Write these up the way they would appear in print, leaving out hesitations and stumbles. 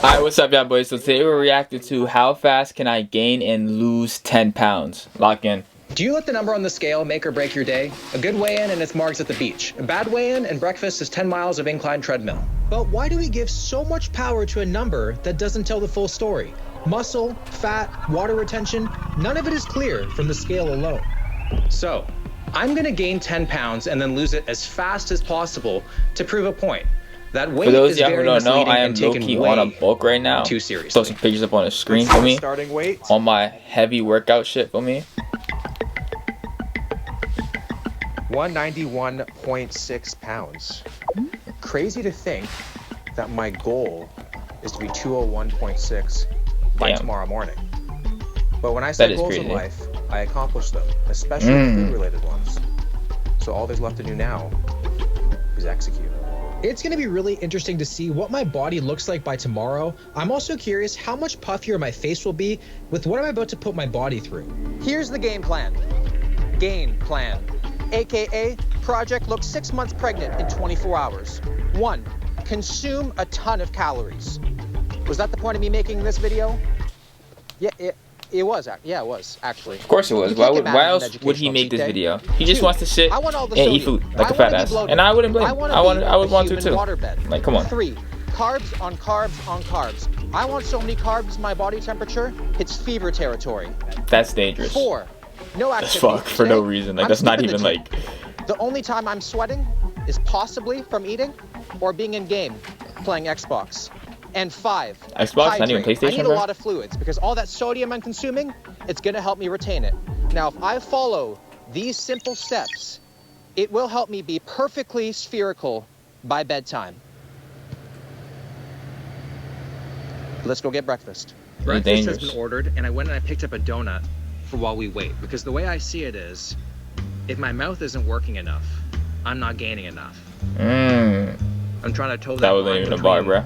Alright, what's up, y'all boys? So today we're reacting to how fast can I gain and lose 10 pounds. Lock in. Do you let the number on the scale make or break your day? A good weigh-in and it's margs at the beach. A bad weigh-in and breakfast is 10 miles of incline treadmill. But why do we give so much power to a number that doesn't tell the full story? Muscle, fat, water retention, none of it is clear from the scale alone. So, I'm gonna gain 10 pounds and then lose it as fast as possible to prove a point. That weight For those is of y'all who very don't know, misleading I am and taken low-key way on a bulk right now. too seriously. Throw some pictures up on the screen for me. Starting weight. On my heavy workout shit for me. 191.6 pounds. Crazy to think that my goal is to be 201.6 by Damn. tomorrow morning. But when I set goals in life, I accomplish them, especially food-related ones. So all there's left to do now is execute. It's going to be really interesting to see what my body looks like by tomorrow. I'm also curious how much puffier my face will be with what I'm about to put my body through. Here's the game plan. Gain plan. AKA, project looks 6 months pregnant in 24 hours. 1. Consume a ton of calories. Was that the point of me making this video? Yeah, it was actually. Of course it was. Why else would he make this video? He just 2. wants to sit and eat food like a fat ass. And I wouldn't blame him. I would want to too. Like, come on. 3. Carbs on carbs on carbs. I want so many carbs my body temperature hits fever territory. That's dangerous. 4. No As activity. fuck for no reason. Like, that's not even like... The only time I'm sweating is possibly from eating or being in game, playing Xbox. And 5, Xbox, not even PlayStation, I need bro? a lot of fluids because all that sodium I'm consuming, it's gonna help me retain it. Now, if I follow these simple steps, it will help me be perfectly spherical by bedtime. Let's go get breakfast. Breakfast has been ordered, and I went and I picked up a donut for while we wait. Because the way I see it is, if my mouth isn't working enough, I'm not gaining enough. I'm trying to toe that wasn't line even a bar, between bro.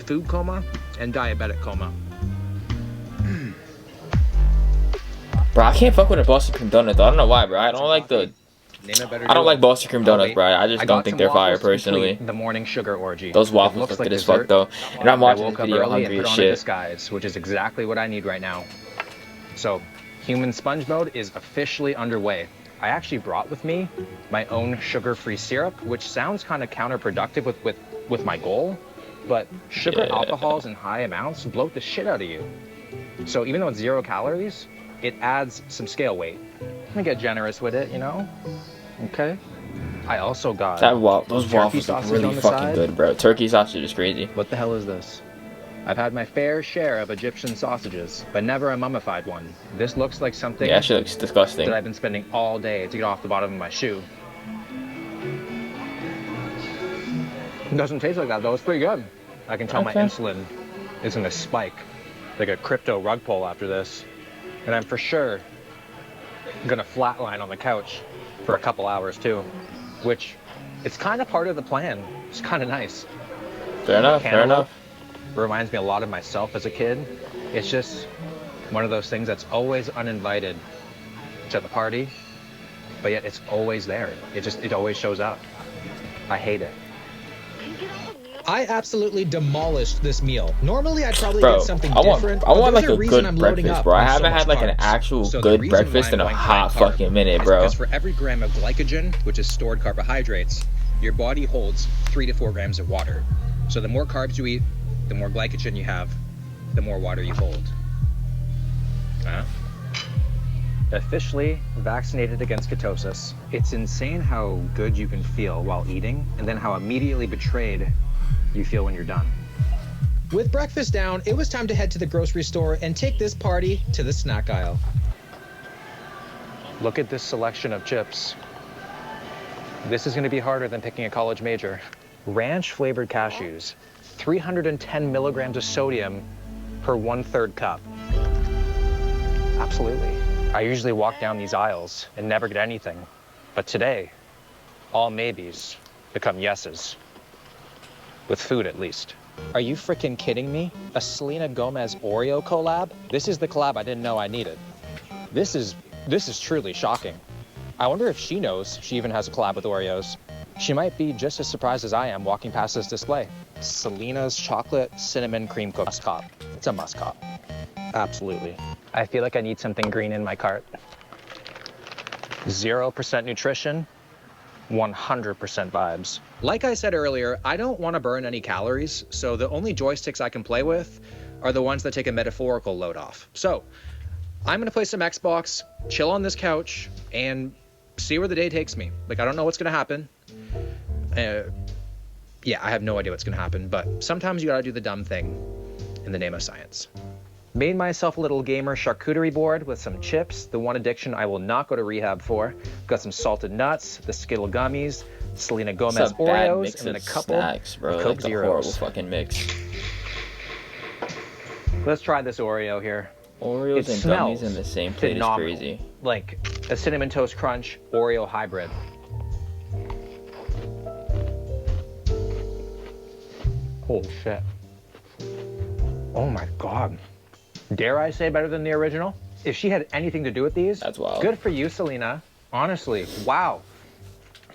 food coma and diabetic coma. Bro, I can't fuck with a Boston Cream Donut though. I don't know why, bro. I don't like the... I don't like Boston Cream Donuts, bro. I just don't think they're fire, personally. The morning sugar orgy. Those waffles look good as fuck, though. And I'm watching this video hungry as shit. Disguise, which is exactly what I need right now. So, human sponge mode is officially underway. I actually brought with me my own sugar-free syrup, which sounds kind of counterproductive with my goal, but sugar alcohols in high amounts bloat the shit out of you. So even though it's 0 calories, it adds some scale weight. I'm gonna get generous with it, you know? Okay. I also got those waffles look really fucking good, bro. Turkey sausage is crazy. What the hell is this? I've had my fair share of Egyptian sausages, but never a mummified one. This looks like something that shit looks disgusting. that I've been spending all day to get off the bottom of my shoe. It doesn't taste like that though, it's pretty good. I can tell my insulin is gonna spike like a crypto rug pull after this. And I'm for sure gonna flatline on the couch for a couple hours too, which it's kind of part of the plan. It's kind of nice. Fair enough, fair enough. Reminds me a lot of myself as a kid. It's just one of those things that's always uninvited to the party, but yet it's always there. It always shows up. I hate it. I absolutely demolished this meal. Normally, I'd probably get something different. I want like a good breakfast, bro. I haven't had like an actual good breakfast in a hot fucking minute, bro. Because for every gram of glycogen, which is stored carbohydrates, your body holds 3 to 4 grams of water. So the more carbs you eat, the more glycogen you have, the more water you hold. Officially vaccinated against ketosis. It's insane how good you can feel while eating, and then how immediately betrayed you feel when you're done. With breakfast down, it was time to head to the grocery store and take this party to the snack aisle. Look at this selection of chips. This is going to be harder than picking a college major. Ranch flavored cashews, 310 milligrams of sodium per 1/3 cup. Absolutely. I usually walk down these aisles and never get anything, but today, all maybes become yeses. With food, at least. Are you freaking kidding me? A Selena Gomez Oreo collab? This is the collab I didn't know I needed. This is truly shocking. I wonder if she knows she even has a collab with Oreos. She might be just as surprised as I am walking past this display. Selena's chocolate cinnamon cream cookies. Must-cop. It's a must-cop. Absolutely. I feel like I need something green in my cart. 0% nutrition, 100% vibes. Like I said earlier, I don't want to burn any calories, so the only joysticks I can play with are the ones that take a metaphorical load off. So I'm going to play some Xbox, chill on this couch, and see where the day takes me. Like, I don't know what's going to happen. Yeah, I have no idea what's going to happen, but sometimes you got to do the dumb thing in the name of science. Made myself a little gamer charcuterie board with some chips, the one addiction I will not go to rehab for. Got some salted nuts, the Skittle gummies, Selena Gomez Oreos, and then a couple snacks, bro. of Coke Like a Zeros. horrible fucking mix. Let's try this Oreo here. Oreos It and smells gummies in the same plate phenomenal. is crazy. Like a Cinnamon Toast Crunch Oreo hybrid. Holy shit. Oh my God. Dare I say better than the original? If she had anything to do with these, That's wild. Good for you, Selena. Honestly, wow.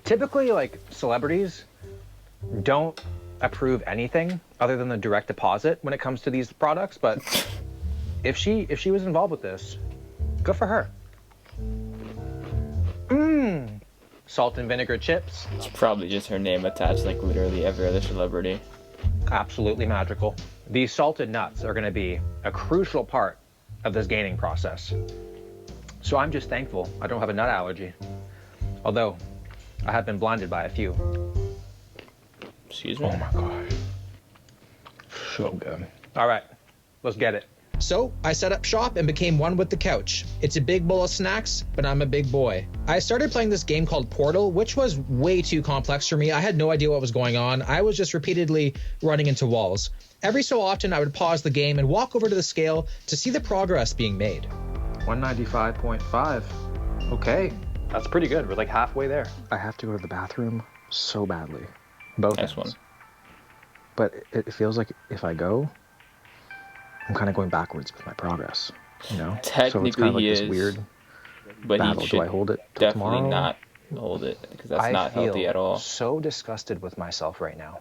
Typically, like, celebrities don't approve anything other than the direct deposit when it comes to these products, but if she was involved with this, good for her. Salt and vinegar chips. It's probably just her name attached like literally every other celebrity. Absolutely magical. These salted nuts are going to be a crucial part of this gaining process. So I'm just thankful I don't have a nut allergy. Although, I have been blinded by a few. Excuse me? Oh my gosh. So good. All right, let's get it. So I set up shop and became one with the couch. It's a big bowl of snacks, but I'm a big boy. I started playing this game called Portal, which was way too complex for me. I had no idea what was going on. I was just repeatedly running into walls. Every so often, I would pause the game and walk over to the scale to see the progress being made. 195.5. Okay, that's pretty good. We're like halfway there. I have to go to the bathroom so badly. Both Nice ends. one. But it feels like if I go, I'm kind of going backwards with my progress, you know? Technically, so it's kind of like he this is, weird but battle. he Do should I hold it till definitely tomorrow? not hold it because that's not healthy at all. So disgusted with myself right now.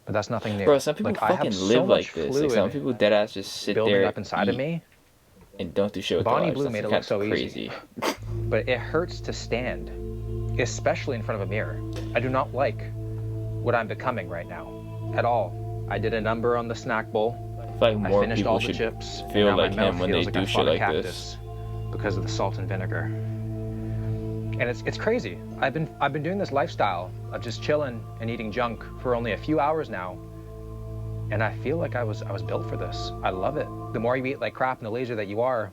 But that's nothing new. Bro, some people like, I fucking have so live much like this. Like, some fluid people dead ass just sit building there up inside of eat, me, and don't do shit with Bonnie their Blue lives. made That's it look so crazy. but it hurts to stand, especially in front of a mirror. I do not like what I'm becoming right now at all. I did a number on the snack bowl. I feel like I more finished people all the should chips. feel and now like my mouth him when they feels do I shit fought a like cactus this. because of the salt and vinegar. And it's crazy. I've been doing this lifestyle of just chilling and eating junk for only a few hours now, and I feel like I was built for this. I love it. The more you eat like crap and the lazier that you are,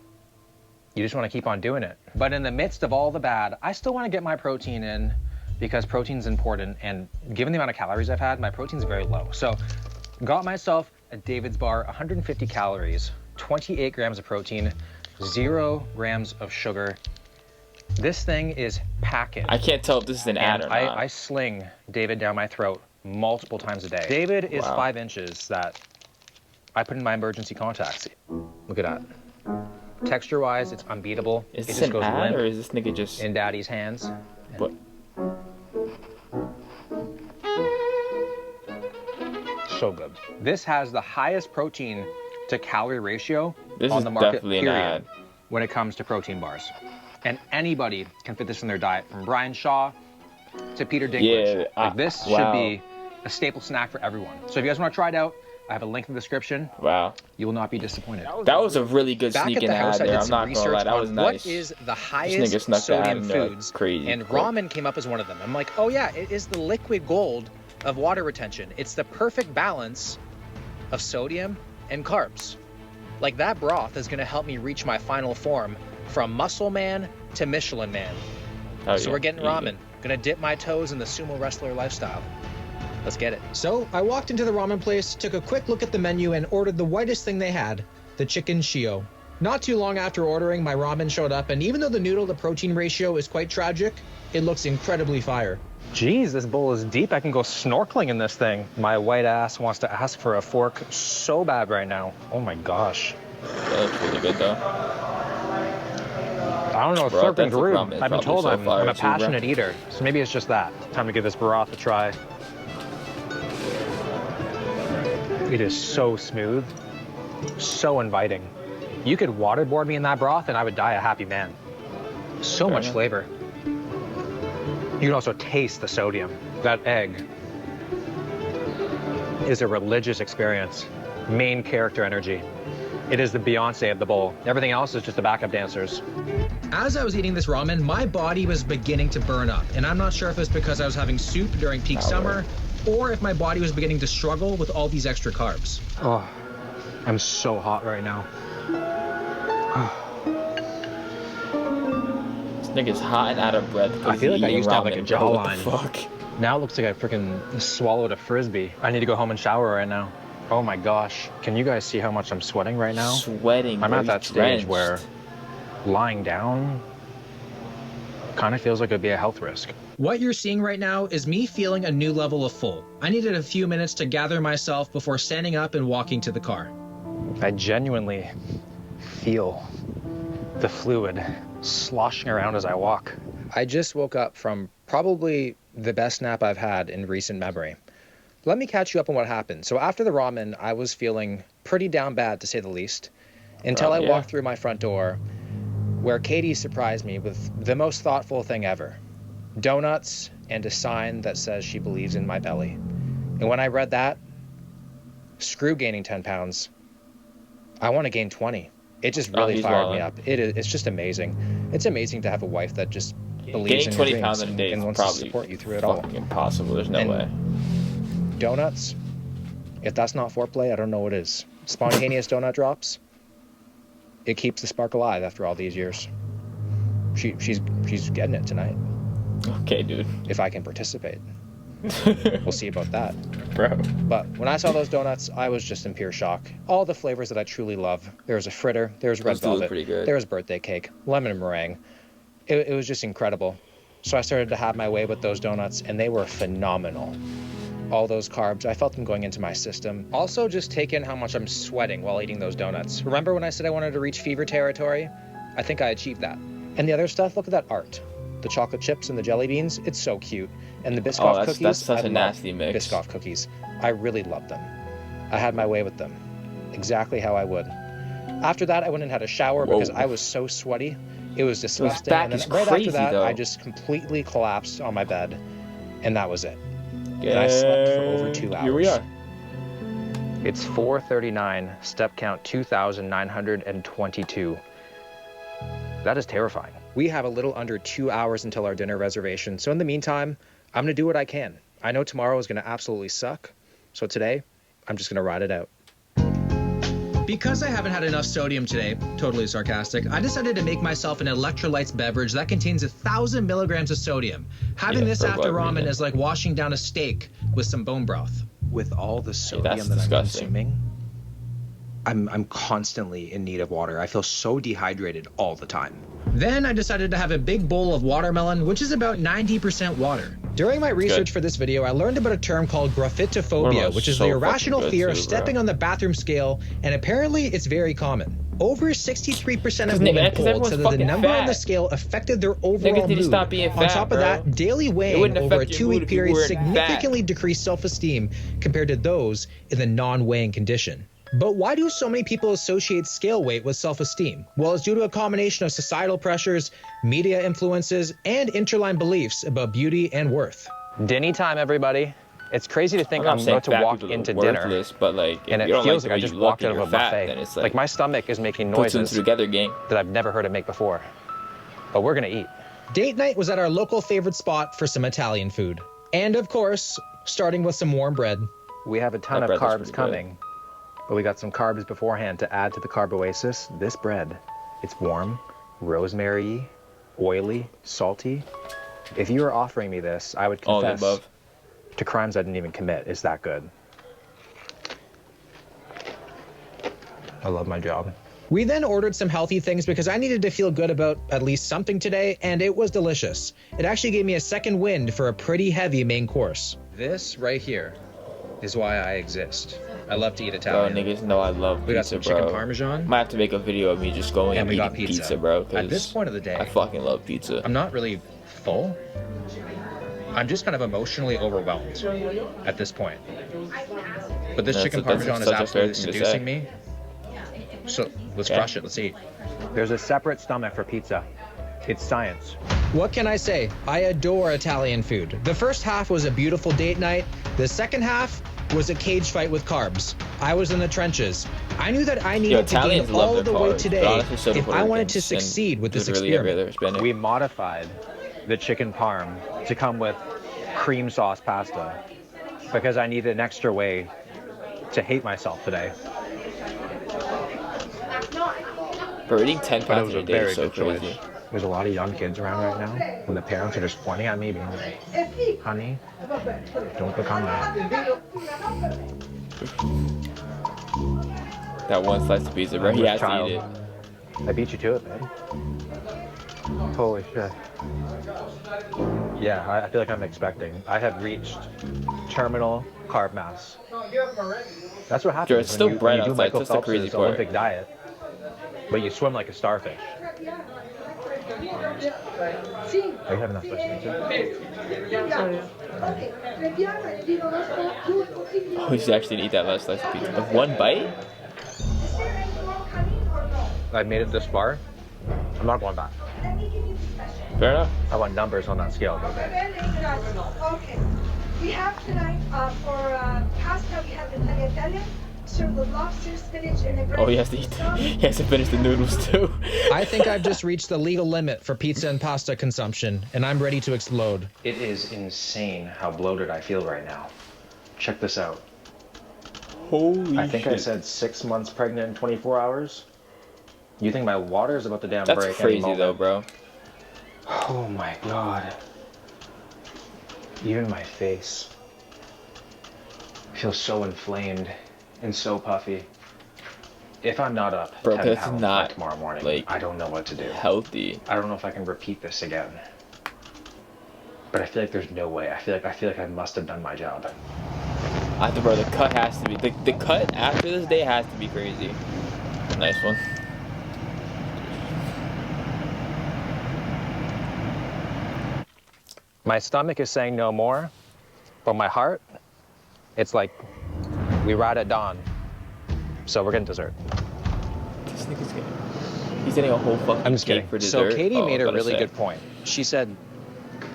you just want to keep on doing it. But in the midst of all the bad, I still want to get my protein in because protein's important, and given the amount of calories I've had, my protein's very low. So got myself a David's bar, 150 calories, 28 grams of protein, 0 grams of sugar. This thing is packing. I can't tell if this is an ad or not. I sling David down my throat multiple times a day. David is Wow. 5 inches that I put in my emergency contacts. Look at that. Texture-wise, it's unbeatable. Is It this just an goes ad limp or is this nigga just... in Daddy's hands. What? So good. This has the highest protein to calorie ratio This on is the market, definitely an period, ad. when it comes to protein bars. And anybody can fit this in their diet, from Brian Shaw to Peter Dinklage. Yeah, Like, this wow. should be a staple snack for everyone. So if you guys want to try it out, I have a link in the description. Wow. You will not be disappointed. That was a really good Back at sneaking the house, ad I there. did I'm some not gonna lie. research That was on nice. what is the nigga highest snuck that sodium in there, like, foods, crazy and quick. ramen came up as one of them. I'm like, oh yeah, it is the liquid gold of water retention. It's the perfect balance of sodium and carbs. Like, that broth is gonna help me reach my final form from Muscle Man to Michelin Man. Oh, So yeah, we're getting easy. ramen. Gonna dip my toes in the sumo wrestler lifestyle. Let's get it. So I walked into the ramen place, took a quick look at the menu, and ordered the whitest thing they had, the chicken shio. Not too long after ordering, my ramen showed up, and even though the noodle to protein ratio is quite tragic, it looks incredibly fire. Jeez, this bowl is deep. I can go snorkeling in this thing. My white ass wants to ask for a fork so bad right now. Oh my gosh. That looks really good though. I don't know if Bro, slurping's that's a rude. ramen. It's I've been probably told so I'm fire a too, bro. passionate eater, so maybe it's just that. Time to give this broth a try. It is so smooth, so inviting. You could waterboard me in that broth and I would die a happy man. So much flavor. You can also taste the sodium. That egg is a religious experience. Main character energy. It is the Beyonce of the bowl. Everything else is just the backup dancers. As I was eating this ramen, my body was beginning to burn up, and I'm not sure if it's because I was having soup during peak summer, or if my body was beginning to struggle with all these extra carbs. Oh, I'm so hot right now. This nigga's hot and out of breath. I feel like I used to have like a jawline. What the fuck? Now it looks like I freaking swallowed a Frisbee. I need to go home and shower right now. Oh my gosh. Can you guys see how much I'm sweating right now? Sweating. I'm at that stage where lying down kind of feels like it'd be a health risk. What you're seeing right now is me feeling a new level of full. I needed a few minutes to gather myself before standing up and walking to the car. I genuinely feel the fluid sloshing around as I walk. I just woke up from probably the best nap I've had in recent memory. Let me catch you up on what happened. So after the ramen, I was feeling pretty down bad, to say the least, until I walked through my front door, where Katie surprised me with the most thoughtful thing ever. Donuts and a sign that says she believes in my belly. And when I read that, screw gaining 10 pounds. I want to gain 20. It just really fired me up. It's just amazing. It's amazing to have a wife that just believes in your dreams 20 pounds in a day and is wants to probably support you through it all. Impossible. There's no way. Donuts, if that's not foreplay, I don't know what is. Spontaneous donut drops, it keeps the spark alive after all these years. She's getting it tonight. Okay, dude. If I can participate. We'll see about that. Bro. But when I saw those donuts, I was just in pure shock. All the flavors that I truly love. There was a fritter, there was red velvet, there was birthday cake, lemon meringue. It was just incredible. So I started to have my way with those donuts, and they were phenomenal. All those carbs, I felt them going into my system. Also, just take in how much I'm sweating while eating those donuts. Remember when I said I wanted to reach fever territory? I think I achieved that. And the other stuff, look at that art. The chocolate chips and the jelly beans, it's so cute. And the Biscoff cookies, that's such a nasty mix. Biscoff cookies, I really loved them. I had my way with them, exactly how I would. After that, I went and had a shower because I was so sweaty. It was disgusting. And then right after that, I just completely collapsed on my bed, and that was it. And I slept for over 2 hours. Here we are. It's 4:39, step count 2,922. That is terrifying. We have a little under 2 hours until our dinner reservation, so in the meantime, I'm gonna do what I can. I know tomorrow is gonna absolutely suck, so today, I'm just gonna ride it out. Because I haven't had enough sodium today, totally sarcastic, I decided to make myself an electrolytes beverage that contains 1,000 milligrams of sodium. Having this after ramen is like washing down a steak with some bone broth. With all the sodium that I'm consuming, I'm constantly in need of water. I feel so dehydrated all the time. Then I decided to have a big bowl of watermelon, which is about 90% water. During my research for this video, I learned about a term called graphitophobia, which is the irrational fear of stepping on the bathroom scale, and apparently it's very common. Over 63% of women polled said that the number on the scale affected their overall mood. On top of that, daily weighing over a 2-week period significantly decreased self-esteem compared to those in the non-weighing condition. But why do so many people associate scale weight with self-esteem? Well, it's due to a combination of societal pressures, media influences, and interline beliefs about beauty and worth. Dinny time, everybody. It's crazy to think I'm about to walk into dinner, but like, and it feels like I just walked out of a buffet. Like my stomach is making noises that I've never heard it make before. But we're gonna eat. Date night was at our local favorite spot for some Italian food. And of course, starting with some warm bread. We have a ton of carbs coming. But we got some carbs beforehand to add to the carb oasis. This bread, it's warm, rosemary, oily, salty. If you were offering me this, I would confess to crimes I didn't even commit. It's that good. I love my job. We then ordered some healthy things because I needed to feel good about at least something today, and it was delicious. It actually gave me a second wind for a pretty heavy main course. This right here is why I exist. I love to eat Italian. Bro, niggas know I love pizza, We got some chicken parmesan. Might have to make a video of me just going and eating pizza, bro. At this point of the day, I fucking love pizza. I'm not really full. I'm just kind of emotionally overwhelmed at this point. But this chicken parmesan is absolutely seducing me. So let's crush it. Let's eat. There's a separate stomach for pizza. It's science. What can I say? I adore Italian food. The first half was a beautiful date night. The second half was a cage fight with carbs. I was in the trenches. I knew that I needed to gain all the weight today if I wanted to succeed with this experiment. We modified the chicken parm to come with cream sauce pasta because I needed an extra way to hate myself today. Bro, eating 10 pounds a day is so crazy. There's a lot of young kids around right now, and the parents are just pointing at me, being like, honey, don't become that. That one slice of pizza, bro, he has to eat it. I beat you to it, man. Holy shit. Yeah, I feel like I'm expecting. I have reached terminal carb mass. That's what happens. Dude, it's still bread outside, that's the crazy part. Olympic diet, but you swim like a starfish. Are you having that slice pizza? Oh, he's actually gonna eat that last slice of pizza. Of one bite? I made it this far. I'm not going back. Fair enough. I want numbers on that scale. Okay. We have tonight for pasta, we have the tagliatelle. Served with lobster, spinach, and a oh, he has to eat. He has to finish the noodles too. I think I've just reached the legal limit for pizza and pasta consumption, and I'm ready to explode. It is insane how bloated I feel right now. Check this out. Holy I think shit. I said 6 months pregnant in 24 hours. You think my water is about to break? That's crazy though, bro. Oh my god. Even my face feels so inflamed and so puffy. If I'm not up, bro, that's not tomorrow morning. Like, I don't know what to do. Healthy. I don't know if I can repeat this again. But I feel like there's no way. I feel like I must have done my job. Bro, the cut has to be the cut after this day has to be crazy. Nice one. My stomach is saying no more, but my heart, it's like we ride at dawn. So we're getting dessert. This nigga's he's getting a whole fucking cake for dessert. So Katie made a really good point. She said,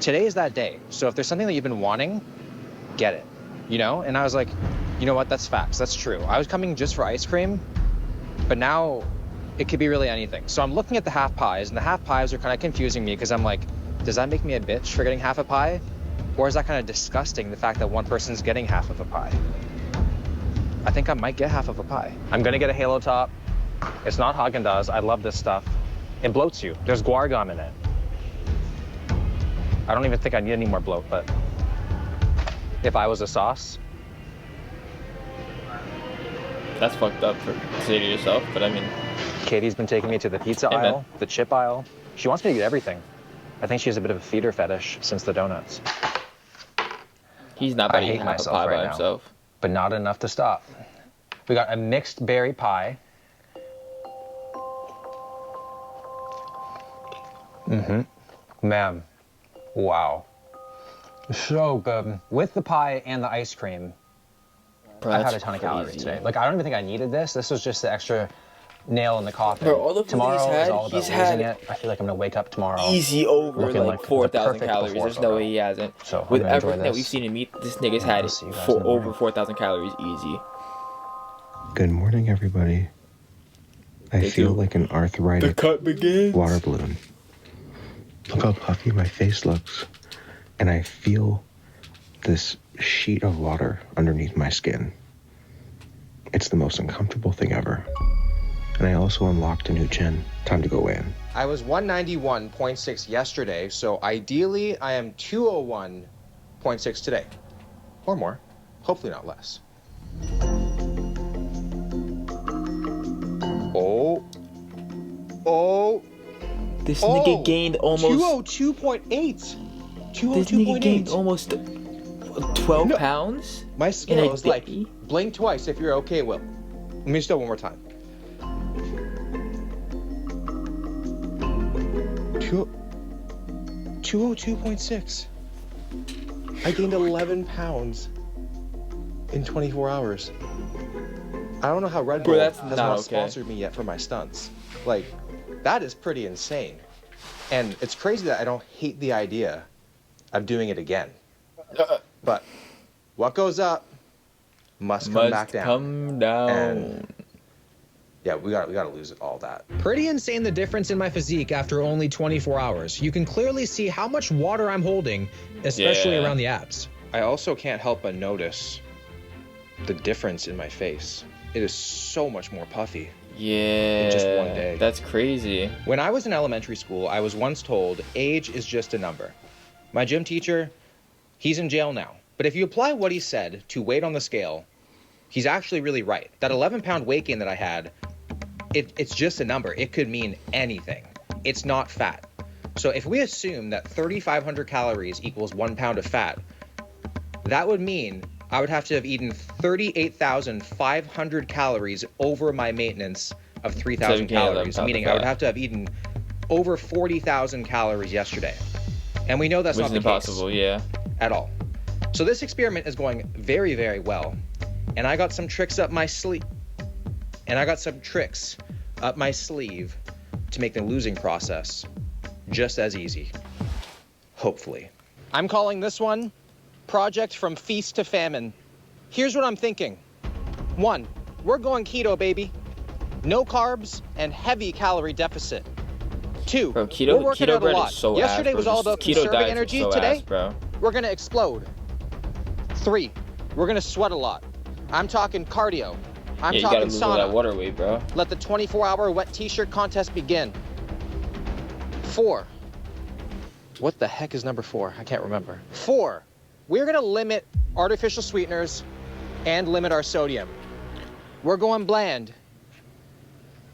today is that day. So if there's something that you've been wanting, get it. You know? And I was like, you know what? That's facts. That's true. I was coming just for ice cream, but now it could be really anything. So I'm looking at the half pies, and the half pies are kind of confusing me because I'm like, does that make me a bitch for getting half a pie? Or is that kind of disgusting, the fact that one person's getting half of a pie? I think I might get half of a pie. I'm gonna get a Halo Top. It's not Haagen-Dazs. I love this stuff. It bloats you. There's guar gum in it. I don't even think I need any more bloat, but if I was a sauce. That's fucked up for say to yourself, but I mean. Katie's been taking me to the pizza aisle, the chip aisle. She wants me to get everything. I think she has a bit of a feeder fetish since the donuts. He's not about to eat half a pie by himself. But not enough to stop. We got a mixed berry pie. Man, wow. So good. With the pie and the ice cream, Bro, I had a ton of calories today. Like, I don't even think I needed this. This was just the extra nail in the coffin. Bro, all the food tomorrow he's had, is all about losing it. I feel like I'm gonna wake up tomorrow easy over like 4,000 calories. There's no way he hasn't. So with everything that we've seen him eat, this nigga's had over 4,000 calories easy. Good morning, everybody. I feel like an arthritic water balloon. Look how puffy my face looks. And I feel this sheet of water underneath my skin. It's the most uncomfortable thing ever. And I also unlocked a new chin. Time to go in. I was 191.6 yesterday, so ideally I am 201.6 today. Or more. Hopefully not less. This nigga gained almost 202.8. This nigga gained almost 12 pounds. My scale is like, blink twice if you're okay, Will. Let me just do it one more time. 202.6. I gained 11 pounds in 24 hours. I don't know how Red Bull has not sponsored me yet for my stunts. Like, that is pretty insane. And it's crazy that I don't hate the idea of doing it again. But what goes up must come back down. Come down. And yeah, we gotta lose it, all that. Pretty insane the difference in my physique after only 24 hours. You can clearly see how much water I'm holding, especially around the abs. I also can't help but notice the difference in my face. It is so much more puffy. Yeah, in just one day. That's crazy. When I was in elementary school, I was once told age is just a number. My gym teacher, he's in jail now. But if you apply what he said to weight on the scale, he's actually really right. That 11-pound weight gain that I had, it's just a number. It could mean anything. It's not fat. So if we assume that 3,500 calories equals 1 pound of fat, that would mean I would have to have eaten 38,500 calories over my maintenance of 3,000 calories, meaning I would have to have eaten over 40,000 calories yesterday. And we know that's not the impossible, case at all. So this experiment is going very, very well. And I got some tricks up my sleeve. To make the losing process just as easy. Hopefully. I'm calling this one Project From Feast to Famine. Here's what I'm thinking. 1, we're going keto, baby. No carbs and heavy calorie deficit. 2, bro, we're working out a lot. So Yesterday was all about conserving energy. Today, bro, we're gonna explode. 3, we're gonna sweat a lot. I'm talking cardio. I'm talking you gotta lose all sauna. that water weight, bro. Let the 24-hour wet t-shirt contest begin. 4. What the heck is number 4? I can't remember. 4, we're gonna limit artificial sweeteners and limit our sodium. We're going bland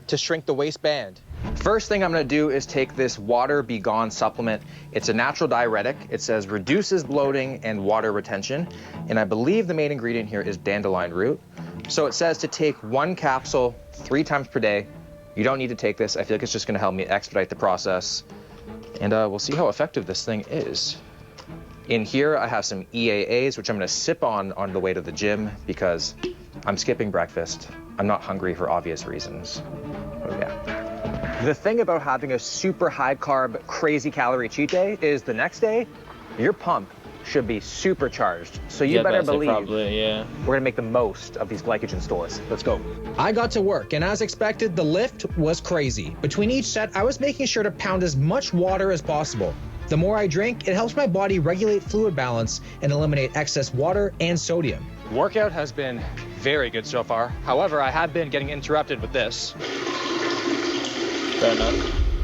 to shrink the waistband. First thing I'm gonna do is take this Water Be Gone supplement. It's a natural diuretic. It says reduces bloating and water retention. And I believe the main ingredient here is dandelion root. So it says to take 1 capsule 3 times per day. You don't need to take this. I feel like it's just gonna help me expedite the process. And we'll see how effective this thing is. In here, I have some EAAs, which I'm gonna sip on the way to the gym because I'm skipping breakfast. I'm not hungry for obvious reasons. Oh yeah. The thing about having a super high carb, crazy calorie cheat day is the next day, your pump should be supercharged. So you better believe we're gonna make the most of these glycogen stores. Let's go. I got to work, and as expected, the lift was crazy. Between each set, I was making sure to pound as much water as possible. The more I drink, it helps my body regulate fluid balance and eliminate excess water and sodium. Workout has been very good so far. However, I have been getting interrupted with this. Fair enough.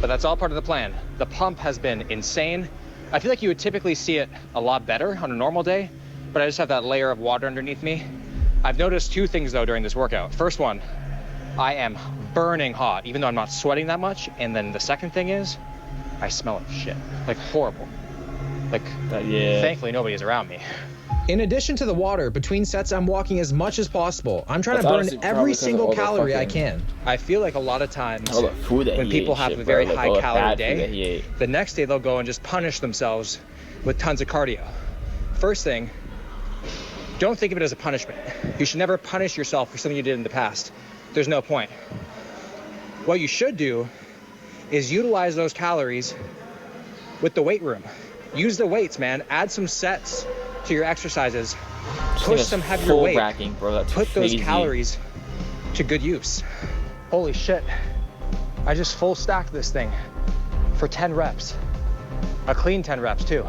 But that's all part of the plan. The pump has been insane. I feel like you would typically see it a lot better on a normal day, but I just have that layer of water underneath me. I've noticed 2 things though during this workout. First one, I am burning hot, even though I'm not sweating that much. And then the second thing is, I smell like shit, like horrible. Like, thankfully nobody is around me. In addition to the water, between sets, I'm walking as much as possible. I'm trying to burn every single calorie I can. I feel like a lot of times when people have a very high calorie day, the next day they'll go and just punish themselves with tons of cardio. First thing, don't think of it as a punishment. You should never punish yourself for something you did in the past. There's no point. What you should do is utilize those calories with the weight room. Use the weights, man. Add some sets to your exercises. Push some heavier weight. Racking, bro. That's Put crazy. those calories to good use. Holy shit. I just full stacked this thing for 10 reps. A clean 10 reps too.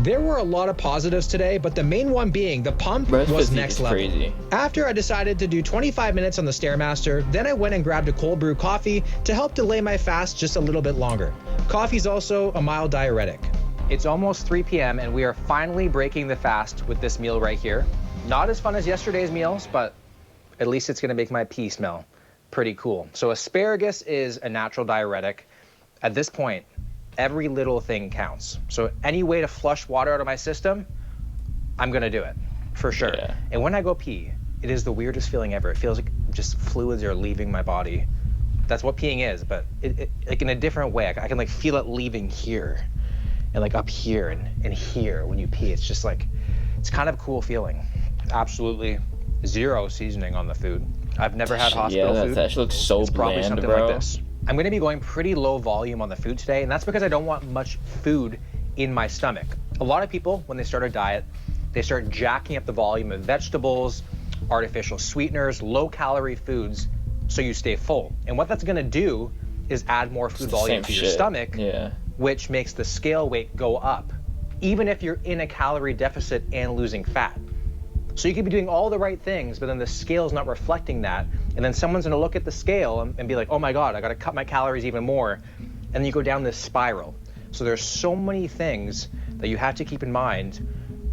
There were a lot of positives today, but the main one being the pump was next level. Crazy. After I decided to do 25 minutes on the Stairmaster, then I went and grabbed a cold brew coffee to help delay my fast just a little bit longer. Coffee's also a mild diuretic. It's almost 3 p.m. and we are finally breaking the fast with this meal right here. Not as fun as yesterday's meals, but at least it's gonna make my pee smell pretty cool. So asparagus is a natural diuretic. At this point, every little thing counts. So any way to flush water out of my system, I'm gonna do it, for sure. Yeah. And when I go pee, it is the weirdest feeling ever. It feels like just fluids are leaving my body. That's what peeing is, but it like in a different way. I can like feel it leaving here and like up here and here when you pee. It's just like, it's kind of a cool feeling. absolutely zero seasoning on the food. I've never had hospital food. That looks so it's probably bland, something bro. like this. I'm going to be going pretty low volume on the food today, and that's because I don't want much food in my stomach. A lot of people, when they start a diet, they start jacking up the volume of vegetables, artificial sweeteners, low-calorie foods, so you stay full. And what that's going to do is add more food volume to your stomach, which makes the scale weight go up, even if you're in a calorie deficit and losing fat. So you could be doing all the right things, but then the scale's not reflecting that. And then someone's gonna look at the scale and be like, oh my God, I gotta cut my calories even more. And then you go down this spiral. So there's so many things that you have to keep in mind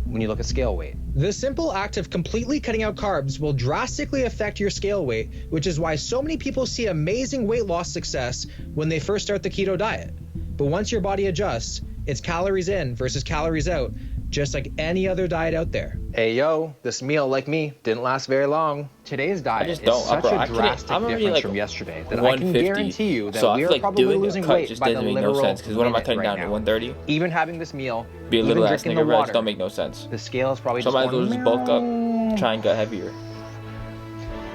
when you look at scale weight. The simple act of completely cutting out carbs will drastically affect your scale weight, which is why so many people see amazing weight loss success when they first start the keto diet. But once your body adjusts, it's calories in versus calories out, just like any other diet out there. Hey yo, this meal, like me, didn't last very long. Today's diet is such a drastic difference from yesterday that I can guarantee you that we are probably losing weight by the literal minute because what am I cutting down to 130? Even having this meal, be a little ass nigga, water, don't make no sense. The scale is probably so just might as well just bulk up, try and get heavier.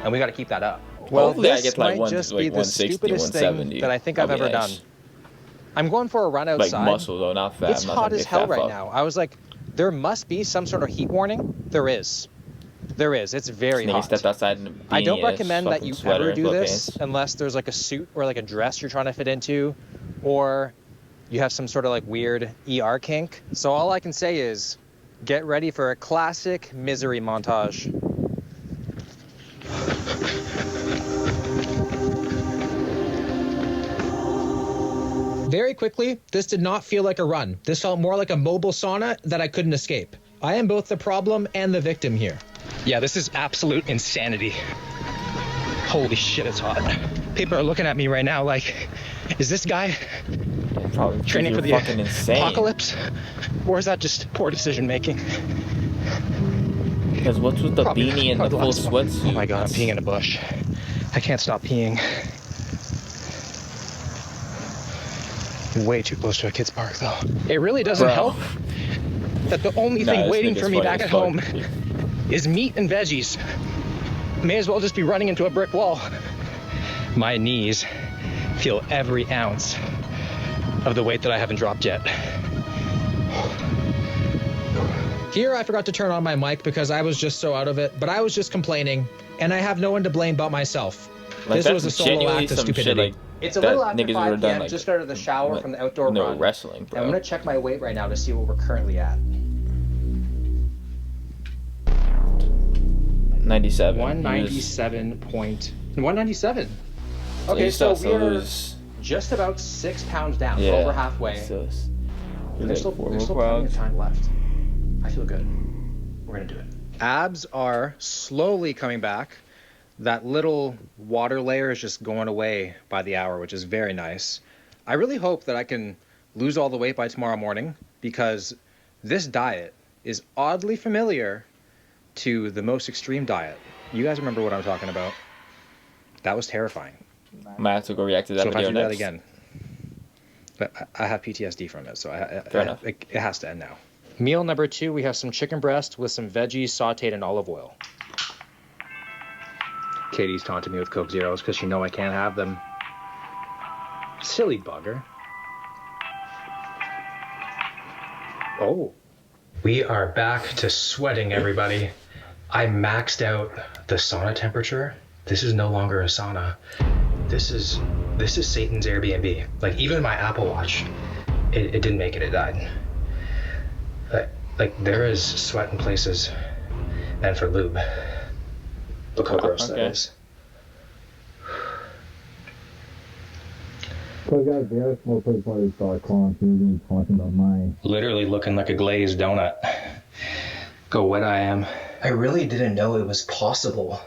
And we got to keep that up. Well, hopefully this I get like might just be the 160, stupidest 170. thing that I think I've ever done. I'm going for a run outside. Like muscle though, not fat. It's hot as hell right now. I was like, there must be some sort of heat warning. There is. There is. It's very hot. Stepped outside in a beanie, I don't recommend that you ever do this unless there's like a suit or like a dress you're trying to fit into, or you have some sort of like weird ER kink. So all I can say is get ready for a classic misery montage. Very quickly, this did not feel like a run. This felt more like a mobile sauna that I couldn't escape. I am both the problem and the victim here. Yeah, this is absolute insanity. Holy shit, it's hot. People are looking at me right now like, is this guy training for the apocalypse? Or is that just poor decision making? Because what's with the beanie and the full sweatsuit? Oh my God, I'm peeing in a bush. I can't stop peeing. Way too close to a kid's park though. It really doesn't help that the only thing waiting for me back at home is meat and veggies. May as well just be running into a brick wall. My knees feel every ounce of the weight that I haven't dropped yet. Here I forgot to turn on my mic because I was just so out of it, but I was just complaining, and I have no one to blame but myself. Like, this was a solo act of stupidity. It's a little after 5 p.m. Just started the shower from the outdoor run. Wrestling, bro. I'm going to check my weight right now to see what we're currently at. 97. 197. Okay, so we're just about 6 pounds down. We're over halfway. There's still plenty of time left. I feel good. We're going to do it. Abs are slowly coming back. That little water layer is just going away by the hour, which is very nice. I really hope that I can lose all the weight by tomorrow morning because this diet is oddly familiar to the most extreme diet. You guys remember what I'm talking about? That was terrifying. Might have to go react to that video next. So if I do next. that again, but I have PTSD from it, so it has to end now. Meal number 2, we have some chicken breast with some veggies sauteed in olive oil. Katie's taunting me with Coke Zeros because she knows I can't have them. Silly bugger. Oh. We are back to sweating, everybody. I maxed out the sauna temperature. This is no longer a sauna. This is Satan's Airbnb. Like, even my Apple Watch, it didn't make it, it died. Like there is sweat in places and for lube. Look how gross that is. Literally looking like a glazed donut. Go wet I am. I really didn't know it was possible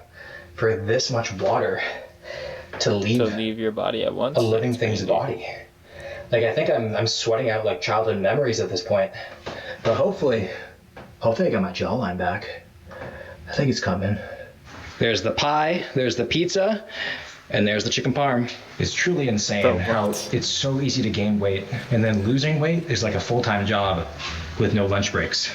for this much water to leave your body at once. A living thing's body. Like, I think I'm sweating out like childhood memories at this point. But hopefully I got my jawline back. I think it's coming. There's the pie, there's the pizza, and there's the chicken parm. It's truly insane how it's so easy to gain weight, and then losing weight is like a full-time job with no lunch breaks.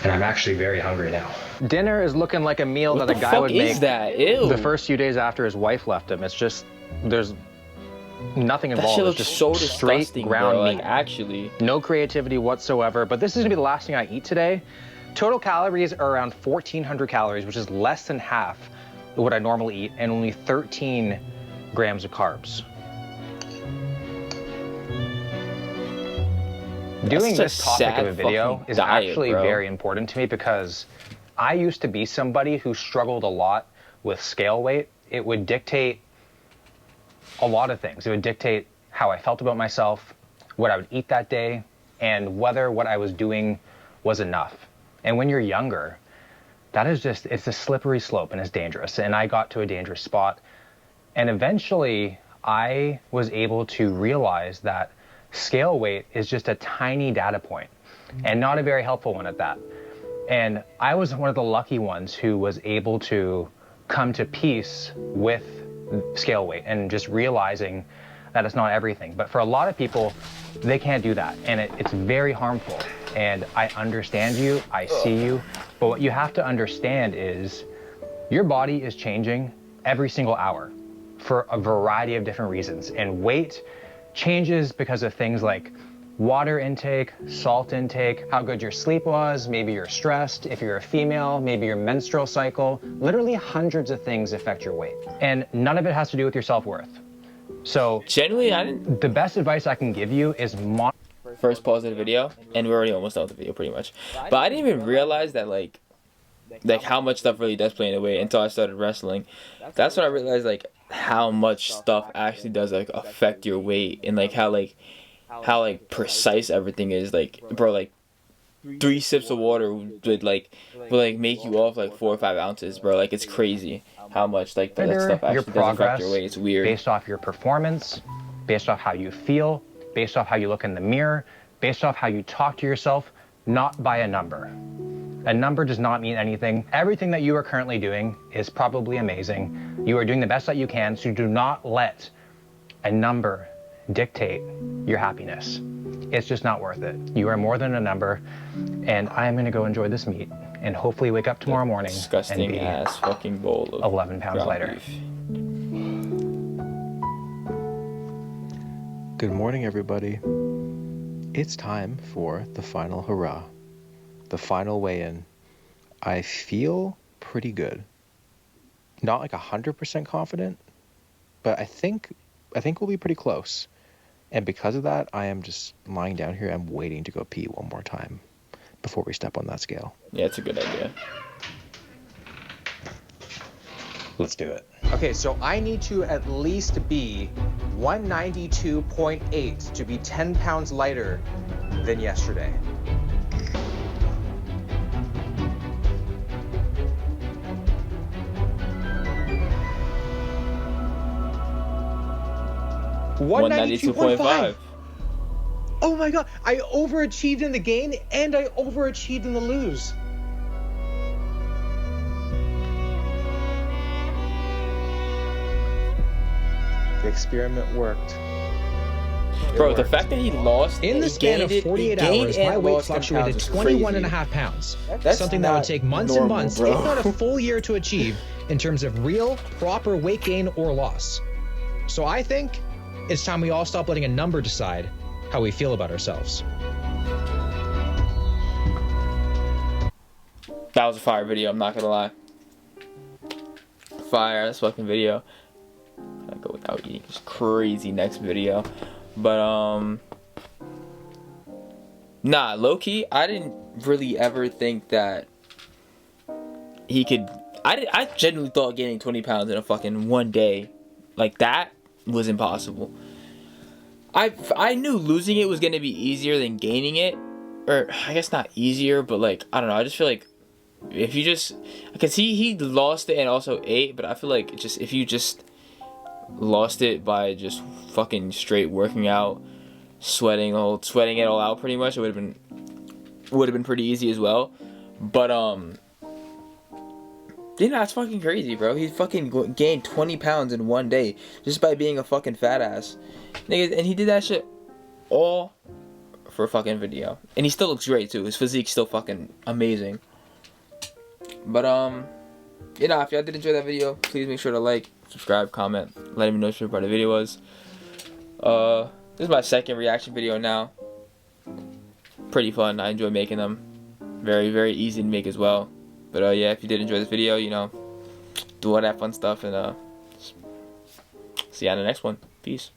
and I'm actually very hungry now. Dinner is looking like a meal What that a guy would make that? Ew. the first few days after his wife left him. It's just, there's nothing That involved. shit It's looks just so straight disgusting, ground bro. meat. Like, actually. No creativity whatsoever, but this is gonna be the last thing I eat today. Total calories are around 1,400 calories, which is less than half of what I normally eat, and only 13 grams of carbs. Doing this topic of a video is actually very important to me because I used to be somebody who struggled a lot with scale weight. It would dictate a lot of things. It would dictate how I felt about myself, what I would eat that day, and whether what I was doing was enough. And when you're younger, that is just, it's a slippery slope and it's dangerous. And I got to a dangerous spot. And eventually I was able to realize that scale weight is just a tiny data point and not a very helpful one at that. And I was one of the lucky ones who was able to come to peace with scale weight and just realizing that it's not everything. But for a lot of people, they can't do that. And it's very harmful. And I understand you, I see you. But what you have to understand is your body is changing every single hour for a variety of different reasons. And weight changes because of things like water intake, salt intake, how good your sleep was, maybe you're stressed, if you're a female, maybe your menstrual cycle. Literally hundreds of things affect your weight. And none of it has to do with your self-worth. So generally, the best advice I can give you is first pause of the video, and we're already almost done with the video pretty much. But I didn't even realize that like how much stuff really does play in the weight until I started wrestling. That's when I realized like how much stuff actually does like affect your weight, and like how precise everything is. Like, bro, like 3 sips of water would make you off like 4 or 5 ounces, bro. Like, it's crazy how much like that stuff actually does affect your weight. It's weird. Based off your performance, based off how you feel, based off how you look in the mirror, based off how you talk to yourself, not by a number. A number does not mean anything. Everything that you are currently doing is probably amazing. You are doing the best that you can, so do not let a number dictate your happiness. It's just not worth it. You are more than a number, and I am gonna go enjoy this meat and hopefully wake up tomorrow morning and be ass fucking bowl of 11 pounds lighter. Beef. Good morning, everybody. It's time for the final hurrah, the final weigh-in. I feel pretty good. Not like 100% confident, but I think we'll be pretty close. And because of that, I am just lying down here. I'm waiting to go pee one more time before we step on that scale. Yeah, it's a good idea. Let's do it. Okay, so I need to at least be 192.8 to be 10 pounds lighter than yesterday. $192.5. Oh my god, I overachieved in the gain and I overachieved in the lose. The experiment worked. Bro, the fact that he lost in the span of 48 hours, my weight fluctuated 21.5 pounds. That's something that would take months and months, if not a full year, to achieve in terms of real, proper weight gain or loss. So I think it's time we all stop letting a number decide how we feel about ourselves. That was a fire video, I'm not gonna lie. Fire ass fucking video. I go without eating. It's crazy next video. But nah, low-key, I didn't really ever think that he could. I genuinely thought gaining 20 pounds in a fucking one day like that was impossible. I knew losing it was gonna be easier than gaining it, or I guess not easier, but like I don't know. I just feel like if you just, because he lost it and also ate, but I feel like just if you just lost it by just fucking straight working out, sweating it all out pretty much, it would have been pretty easy as well. But you know, that's fucking crazy, bro. He fucking gained 20 pounds in one day just by being a fucking fat ass. Nigga, and he did that shit all for a fucking video. And he still looks great too. His physique's still fucking amazing. But you know, if y'all did enjoy that video, please make sure to like, subscribe, comment, let me know what your part of the video was. This is my second reaction video now. Pretty fun. I enjoy making them. Very, very easy to make as well. But yeah, if you did enjoy this video, you know, do all that fun stuff, and see you on the next one. Peace.